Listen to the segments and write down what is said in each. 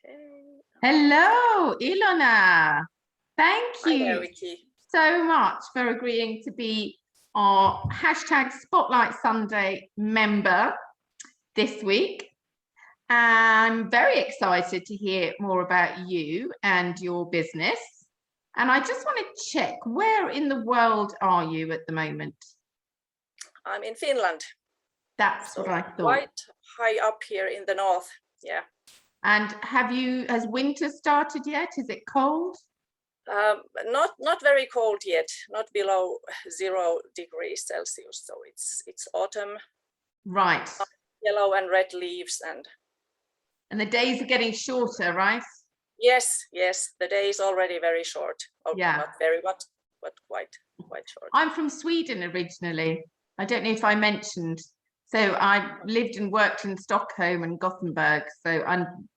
Okay. Hello, Ilona. Thank Hi there, you Vicky. so much for agreeing to be our hashtag Spotlight Sunday member this week. I'm very excited to hear more about you and your business. And I just want to check, where in the world are you at the moment? I'm in Finland. That's So what I thought. quite high up here in the north. Yeah. And has winter started yet? Is it cold? Not very cold yet. Not below 0 degrees Celsius. So it's autumn. Right. Yellow and red leaves And the days are getting shorter, right? Yes. The day is already very short. Oh, Yeah. Not very, but quite short. I'm from Sweden originally. I don't know if I mentioned. So I lived and worked in Stockholm and Gothenburg. So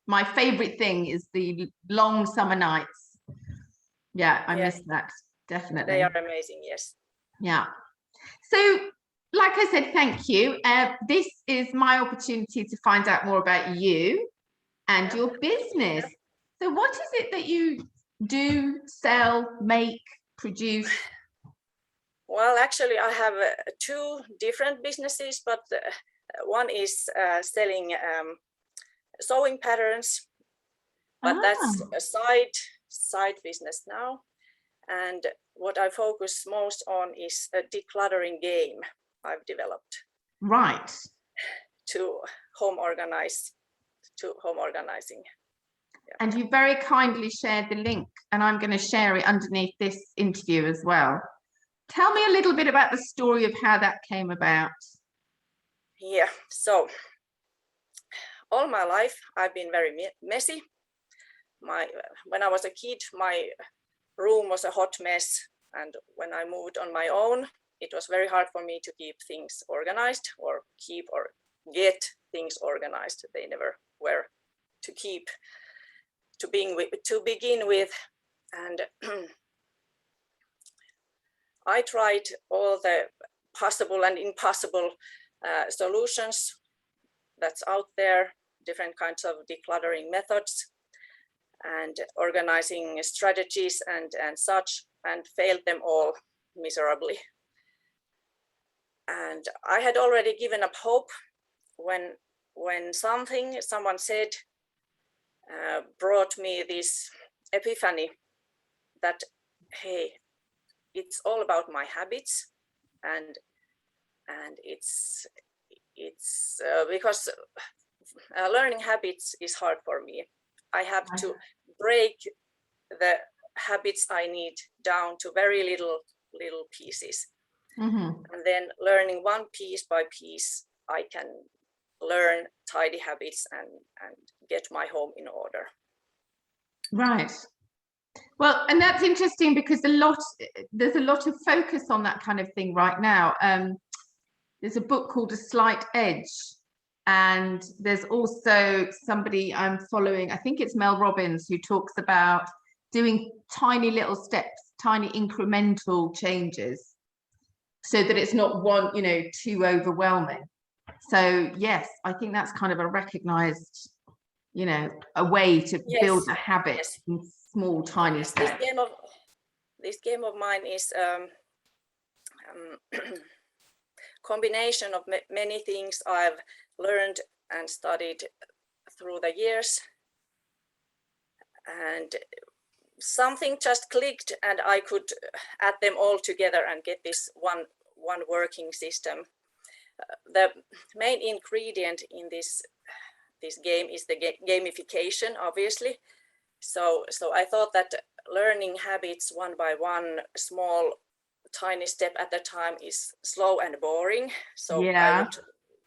my favorite thing is the long summer nights. Yeah, I miss that, definitely. They are amazing, yes. Yeah. So, like I said, thank you. This is my opportunity to find out more about you and your business. So what is it that you do, sell, make, produce? Well, actually, I have 2 different businesses, but one is selling sewing patterns, but that's a side business now. And what I focus most on is a decluttering game I've developed. Right. To home organizing. Yeah. And you very kindly shared the link, and I'm going to share it underneath this interview as well. Tell me a little bit about the story of how that came about. Yeah, so all my life I've been very messy. When I was a kid, my room was a hot mess, and when I moved on my own, it was very hard for me to keep things organized or get things organized. They never were to keep to begin with, and I tried all the possible and impossible solutions that's out there, different kinds of decluttering methods and organizing strategies and such, and failed them all miserably. And I had already given up hope when someone said brought me this epiphany that, hey, it's all about my habits, and it's because learning habits is hard for me. I have to break the habits I need down to very little pieces. Mm-hmm. And then learning one piece by piece, I can learn tidy habits and get my home in order. Right. Well, and that's interesting because there's a lot of focus on that kind of thing right now. There's a book called A Slight Edge, and there's also somebody I'm following, I think it's Mel Robbins, who talks about doing tiny little steps, tiny incremental changes, so that it's not too overwhelming. So yes, I think that's kind of a recognized, a way to build a habit in small, tiny steps. This game of mine is combination of many things I've learned and studied through the years, and something just clicked, and I could add them all together and get this one working system. The main ingredient in this game is the gamification, obviously. So I thought that learning habits one by one, small tiny step at a time, is slow and boring. So yeah.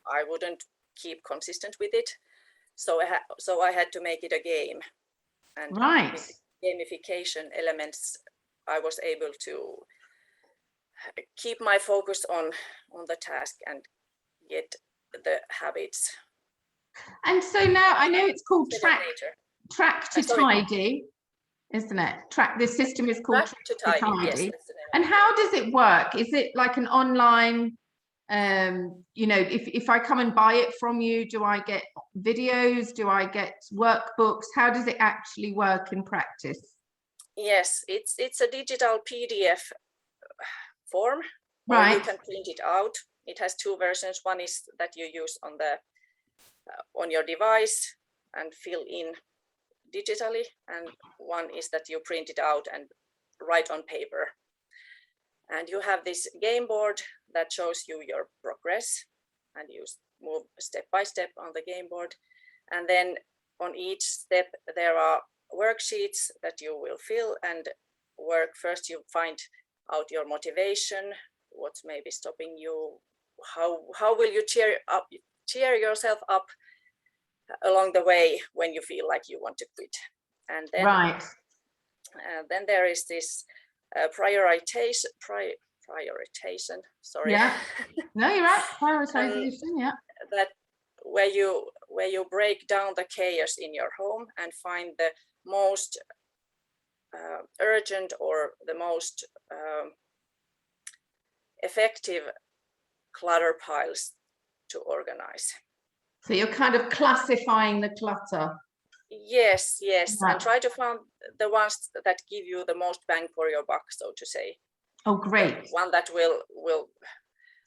I wouldn't keep consistent with it. So I had to make it a game. And right. With gamification elements, I was able to keep my focus on the task and get the habits. And so now I know it's called Track to Tidy, isn't it? This system is called Track to Tidy. Yes, and how does it work? Is it like an online You know, if I come and buy it from you, do I get videos? Do I get workbooks? How does it actually work in practice? Yes, it's a digital PDF form, or you can print it out. It has two versions. One is that you use on your device and fill in digitally, and one is that you print it out and write on paper. And you have this game board that shows you your progress, and you move step by step on the game board. And then on each step there are worksheets that you will fill and work. First you find out your motivation, what's maybe stopping you, how will you cheer yourself up along the way when you feel like you want to quit. And then then there is this prioritization. Sorry. Yeah. No, you're right. Prioritization. Yeah. That where you break down the chaos in your home and find the most urgent or the most effective clutter piles to organize. So you're kind of classifying the clutter. Yes, and try to find the ones that give you the most bang for your buck, so to say. Oh, great. The one that will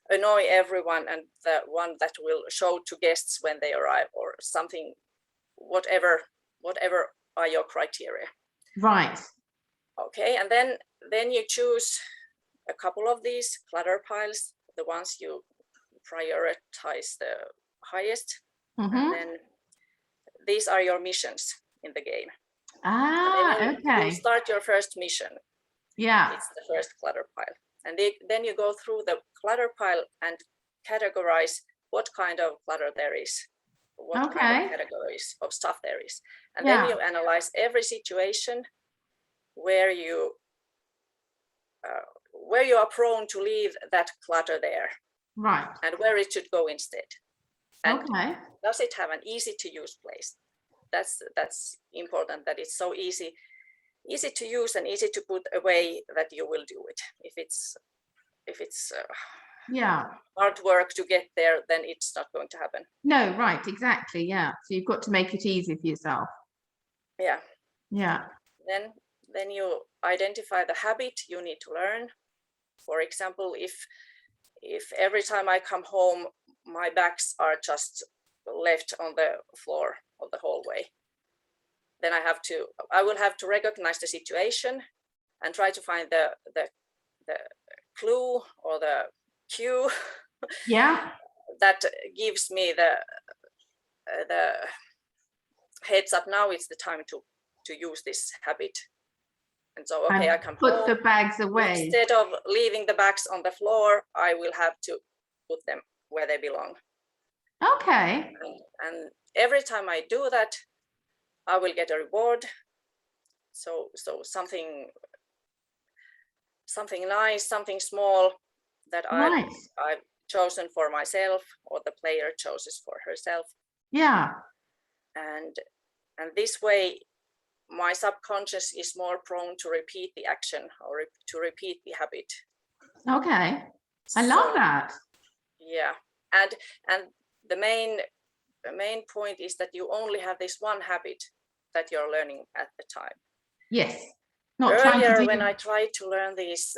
annoy everyone, and the one that will show to guests when they arrive, or something, whatever are your criteria. Right. Okay, and then you choose a couple of these clutter piles, the ones you prioritize the highest. And then these are your missions in the game. Okay. You start your first mission. Yeah. It's the first clutter pile. And then you go through the clutter pile and categorize what kind of clutter there is, what kind of categories of stuff there is. And then you analyze every situation where you are prone to leave that clutter there. Right. And where it should go instead. And okay. Does it have an easy to use place? That's important, that it's so easy to use and easy to put away that you will do it. If it's hard work to get there, then it's not going to happen. No, right, exactly. Yeah. So you've got to make it easy for yourself. Yeah. Yeah. Then you identify the habit you need to learn. For example, if every time I come home my bags are just left on the floor of the hallway, then I will have to recognize the situation and try to find the clue or the cue that gives me the heads up. Now it's the time to use this habit. And so, okay, I come put home, the bags away. Instead of leaving the bags on the floor, I will have to put them where they belong. Okay. And every time I do that, I will get a reward. So something nice, something small that I've chosen for myself, or the player chooses for herself. Yeah. And this way, my subconscious is more prone to repeat the action or to repeat the habit. Okay, I love that. Yeah, and the main point is that you only have this one habit that you're learning at the time. Yes. Not earlier, when I tried to learn these,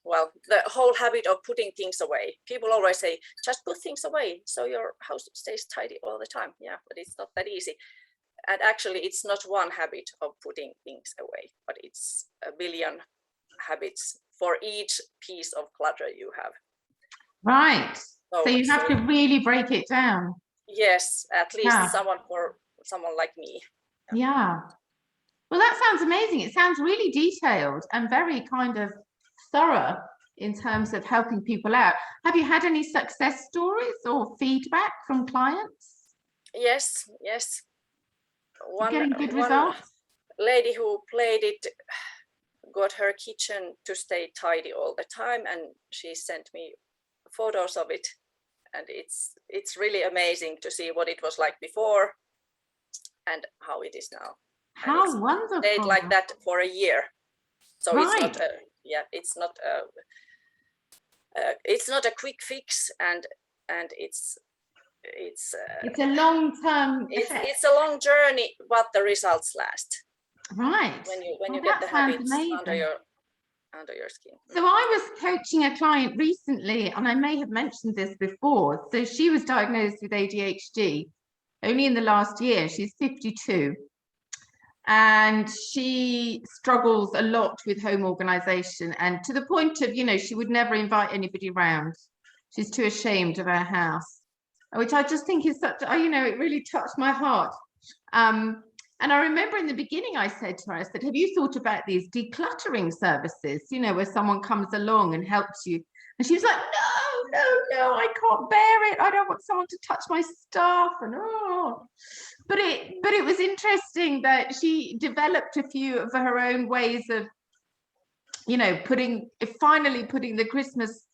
well, the whole habit of putting things away. People always say, just put things away so your house stays tidy all the time. Yeah, but it's not that easy. And actually, it's not one habit of putting things away, but it's a billion habits for each piece of clutter you have. Right. So you have to really break it down. Yes, at least someone like me. Yeah. Well, that sounds amazing. It sounds really detailed and very kind of thorough in terms of helping people out. Have you had any success stories or feedback from clients? Yes. Getting good results? Lady who played it got her kitchen to stay tidy all the time, and she sent me photos of it, and it's really amazing to see what it was like before and how it is now. How wonderful! Stayed like that for a year, so it's not it's not a quick fix, and it's a long-term it's a long journey, but the results last. Right. When you get the habits under your skin. So I was coaching a client recently, and I may have mentioned this before. So she was diagnosed with ADHD only in the last year. She's 52. And she struggles a lot with home organization, and to the point of, she would never invite anybody around. She's too ashamed of her house, which I just think is such, it really touched my heart. And I remember in the beginning, I said to her, I said, have you thought about these decluttering services, where someone comes along and helps you? And she was like, no, I can't bear it. I don't want someone to touch my stuff. And but it was interesting that she developed a few of her own ways of, finally putting the Christmas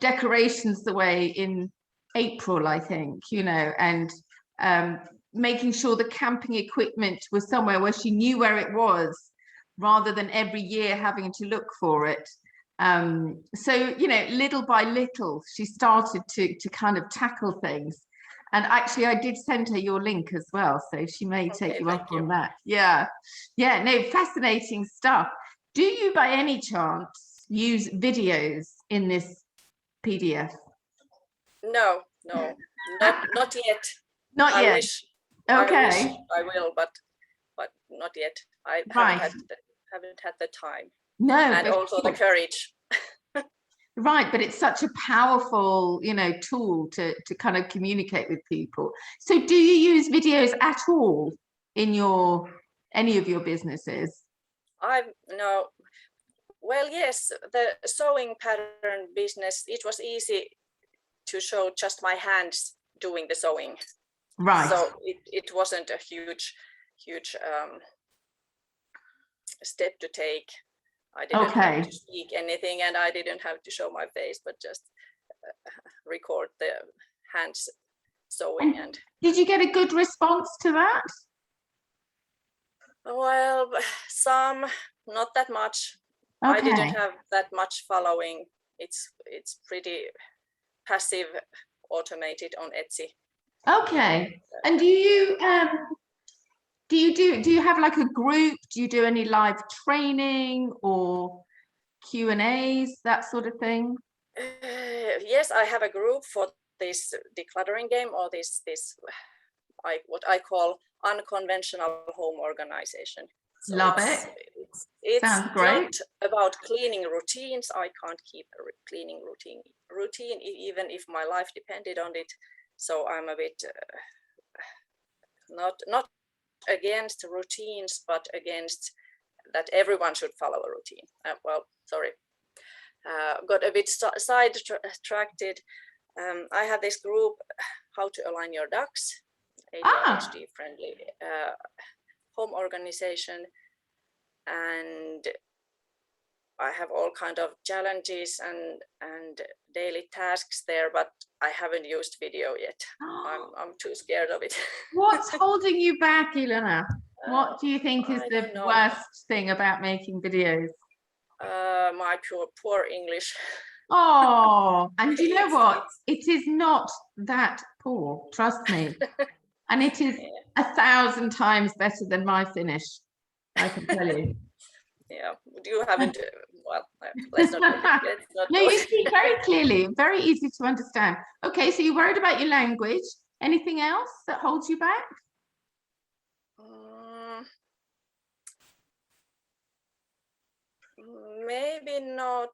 decorations away in April, I think, and making sure the camping equipment was somewhere where she knew where it was, rather than every year having to look for it. So, little by little, she started to kind of tackle things. And actually, I did send her your link as well, so she may take you up on that. Yeah, no, fascinating stuff. Do you, by any chance, use videos in this PDF? No, not yet. Not I yet. Wish, okay. I wish I will, but not yet. I haven't had the time. No, and also the courage. Right, but it's such a powerful, tool to kind of communicate with people. So do you use videos at all in any of your businesses? No. Well, yes, the sewing pattern business, it was easy to show just my hands doing the sewing. Right. So it wasn't a huge step to take. I didn't have to speak anything, and I didn't have to show my face, but just record the hands sewing. And did you get a good response to that? Well, some, not that much. I didn't have that much following. It's pretty passive, automated on Etsy. Okay. And do you have like a group? Do you do any live training or Q&As, that sort of thing? Yes, I have a group for this decluttering game, or this what I call unconventional home organization. So love it. It's sounds great. Not about cleaning routines. I can't keep a cleaning routine even if my life depended on it. So I'm a bit not against routines, but against that everyone should follow a routine. Got a bit sidetracked. I have this group, How to Align Your Ducks, ADHD friendly home organization, and I have all kind of challenges and daily tasks there, but I haven't used video yet. I'm too scared of it. What's holding you back, Ilona? What do you think is the worst thing about making videos? My poor English. Oh, and you know what? It is not that poor, trust me. And it is 1,000 times better than my Finnish, I can tell you. Yeah, you haven't, well, let's not No, you speak very clearly, very easy to understand. Okay, so you're worried about your language. Anything else that holds you back? Maybe not,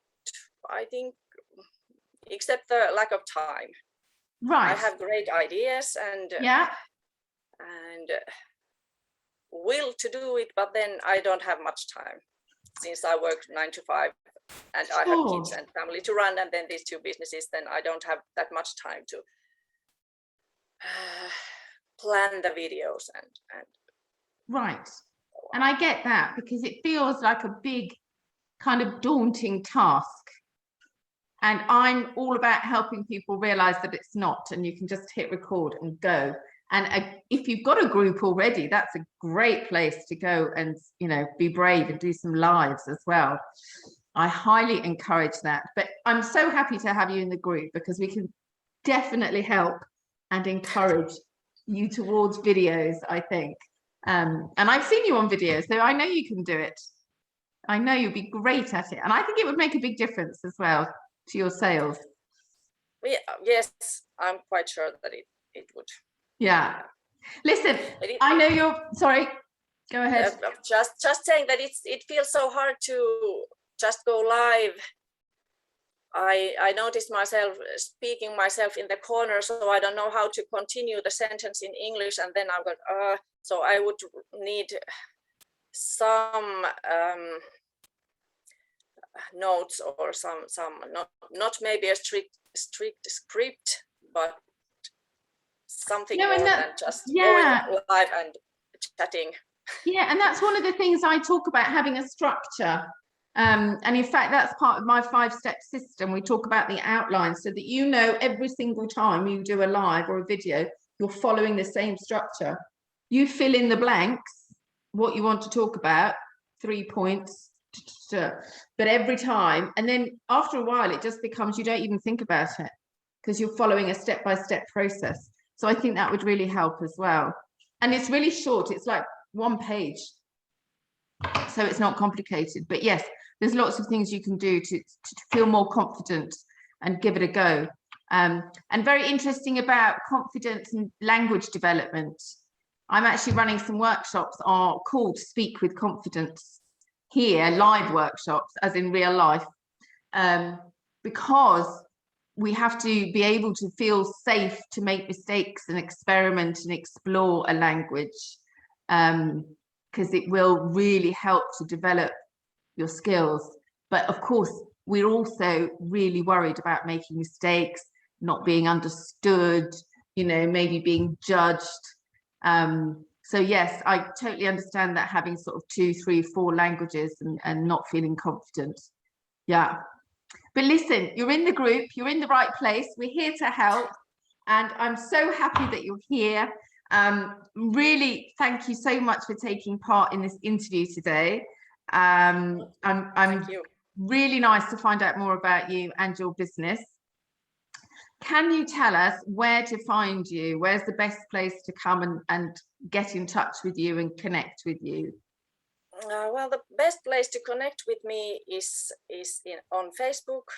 I think, except the lack of time. Right. I have great ideas and will to do it, but then I don't have much time, since I work 9 to 5 and I have kids and family to run, and then these two businesses, then I don't have that much time to plan the videos and right. And I get that, because it feels like a big kind of daunting task, and I'm all about helping people realize that it's not, and you can just hit record and go. And if you've got a group already, that's a great place to go and, be brave and do some lives as well. I highly encourage that. But I'm so happy to have you in the group because we can definitely help and encourage you towards videos, I think. And I've seen you on videos, so I know you can do it. I know you'll be great at it. And I think it would make a big difference as well to your sales. Yes, I'm quite sure that it would. Yeah. Listen, I know you're, sorry, go ahead. Just saying that it feels so hard to just go live. I noticed myself speaking myself in the corner, so I don't know how to continue the sentence in English, and then I've got so I would need some notes or some not maybe a strict script, but something more than just going live and chatting. Yeah, and that's one of the things I talk about, having a structure. And in fact, that's part of my 5-step system. We talk about the outline so that you know every single time you do a live or a video, you're following the same structure. You fill in the blanks, what you want to talk about, 3 points, but every time, and then after a while, it just becomes, you don't even think about it because you're following a step-by-step process. So I think that would really help as well. And it's really short. It's like 1 page. So it's not complicated, but yes, there's lots of things you can do to feel more confident and give it a go. And very interesting about confidence and language development. I'm actually running some workshops called Speak with Confidence here, live workshops, as in real life, because we have to be able to feel safe to make mistakes and experiment and explore a language, because it will really help to develop your skills. But of course, we're also really worried about making mistakes, not being understood, you know, maybe being judged. So yes, I totally understand that, having sort of 2, 3, 4 languages and not feeling confident. Yeah. But listen, you're in the group, you're in the right place. We're here to help. And I'm so happy that you're here. Really, thank you so much for taking part in this interview today. I'm really nice to find out more about you and your business. Can you tell us where to find you? Where's the best place to come and get in touch with you and connect with you? Well, the best place to connect with me is on Facebook.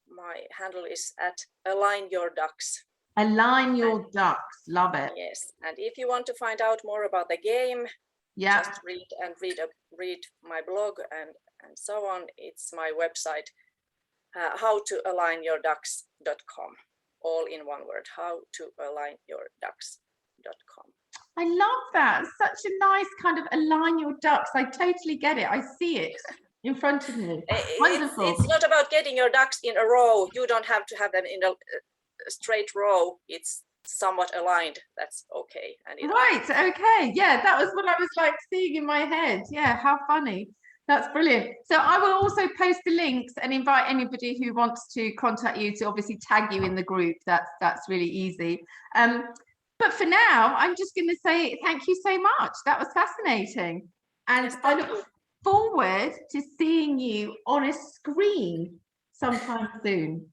My handle is @AlignYourDucks. Align Your Ducks, love it. Yes, and if you want to find out more about the game, just read my blog and so on. It's my website, howtoalignyourducks.com, all in one word, howtoalignyourducks.com. I love that. It's such a nice kind of align your ducks. I totally get it. I see it in front of me. Wonderful. It's not about getting your ducks in a row. You don't have to have them in a straight row. It's somewhat aligned. That's okay. Right. Okay. Yeah, that was what I was like seeing in my head. Yeah, how funny. That's brilliant. So I will also post the links and invite anybody who wants to contact you to obviously tag you in the group. That's really easy. But for now, I'm just going to say thank you so much. That was fascinating. And yes, I look forward to seeing you on a screen sometime soon.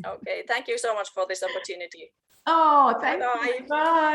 Okay, thank you so much for this opportunity. Oh, thank you. Bye.